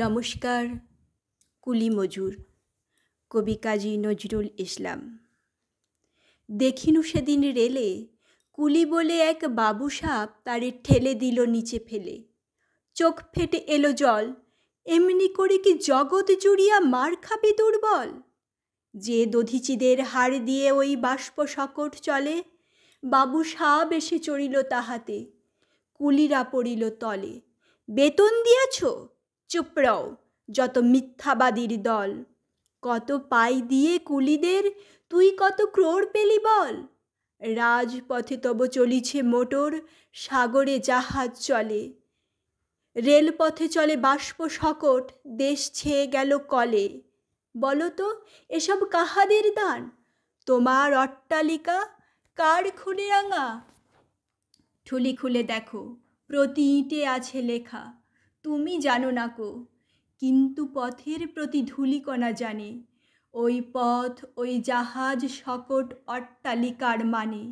নমস্কার। কুলি মজুর, কবি কাজী নজরুল ইসলাম। দেখিনু সেদিন রেলে কুলি বলে এক বাবু সাপ তারে ঠেলে দিল নিচে ফেলে। চোখ ফেটে এলো জল, এমনি করে কি জগৎ জুড়িয়া মার খাবে দুর্বল। যে দধিচিদের হাড় দিয়ে ওই বাষ্প সকট চলে, বাবু সাপ এসে চড়িল তাহাতে, কুলিরা পড়িল তলে। বেতন দিয়াছ? চুপ রও, যত মিথ্যাবাদীর দল। কত পাই দিয়ে কুলিদের তুই কত ক্রোড় পেলি বল। রাজপথে তব চলিছে মোটর, সাগরে জাহাজ চলে। রেলপথে চলে বাষ্প সকট, দেশ ছেয়ে গেল কলে। বলো তো এসব কাহাদের দান? তোমার অট্টালিকা কার খুনে রাঙা? ঠুলি খুলে দেখো, প্রতি ইঁটে আছে লেখা। তুমি জানো না কো, কিন্তু পথের প্রতি ধূলিকণা জানে। ওই পথ, ওই জাহাজ, সকট অট্টালিকার মানে।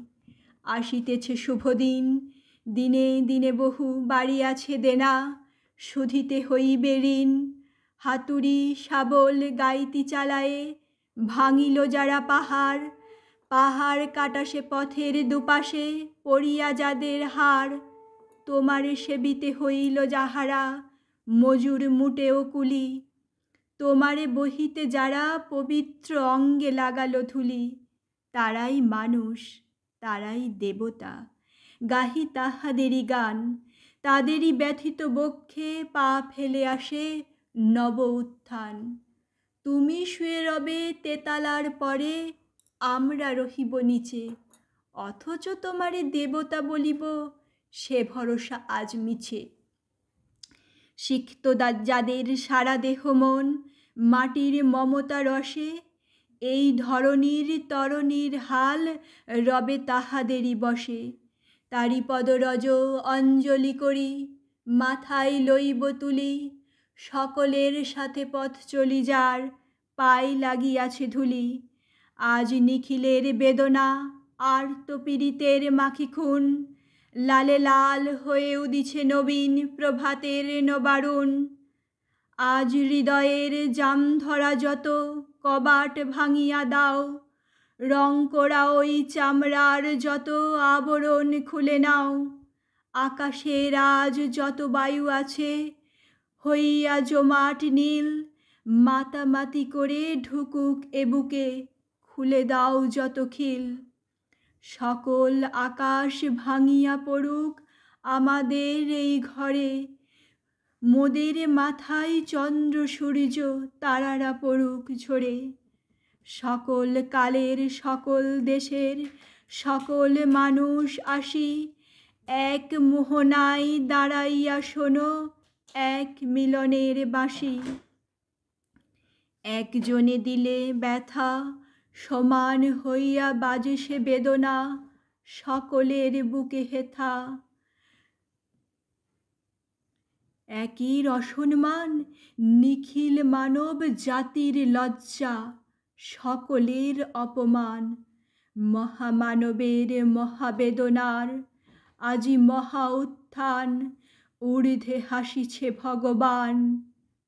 আসিতেছে শুভদিন, দিনে দিনে বহু বাড়ি আছে দেনা, শুধিতে হইবে ঋণ। হাতুড়ি শাবল গাইতি চালায়ে ভাঙিল যারা পাহাড়, পাহাড় কাটা সে পথের দুপাশে পড়িয়া যাদের হাড়। তোমারে সেবিতে হইল যাহারা, মজুর মুটেও কুলি। তোমারে বহিতে যারা পবিত্র অঙ্গে লাগালো ধুলি, তারাই মানুষ, তারাই দেবতা। গাহি তাহাদেরই গান, তাদেরই ব্যথিত বক্ষে পা ফেলে আসে নব উত্থান। তুমি শুয়ে রবে তেতালার পরে, আমরা রহিব নিচে। অথচ তোমারে দেবতা বলিব, সে ভরসা আজ মিছে। সিক্ত যাদের সারা দেহ মন মাটির মমতা রসে, এই ধরণীর তরণীর হাল রবে তাহাদেরই বসে। তারি পদরজ অঞ্জলি করি, মাথায় লইব তুলি। সকলের সাথে পথ চলি যার, পায়ে লাগিয়াছে ধুলি। আজ নিখিলের বেদনা, আর্ত পীড়িতের মাখি খুন। লালে লাল হয়ে উদিছে নবীন প্রভাতের নবারুণ। আজ হৃদয়ের জাম ধরা যত কবাট ভাঙিয়া দাও, রং করা ওই চামড়ার যত আবরণ খুলে নাও। আকাশের আজ যত বায়ু আছে হইয়া জমাট নীল, মাতামাতি করে ঢুকুক এ বুকে, খুলে দাও যত খিল। সকল আকাশ ভাঙিয়া পড়ুক আমাদের এই ঘরে, মোদের মাথায় চন্দ্র সূর্য তারারা পড়ুক ঝরে। সকল কালের সকল দেশের সকল মানুষ আসি, এক মোহনায় দাঁড়াইয়া শোনো এক মিলনের বাঁশি। একজনে দিলে ব্যথা, সমান হইয়া বাজে সে বেদনা সকলের বুকে হেথা। একই রসম্মান নিখিল মানব জাতির লজ্জা, সকলের অপমান। মহামানবের মহাবেদনার আজি মহা উত্থান। ঊর্ধ্বে হাসিছে ভগবান,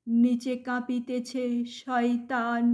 নিচে কাঁপিতেছে শয়তান।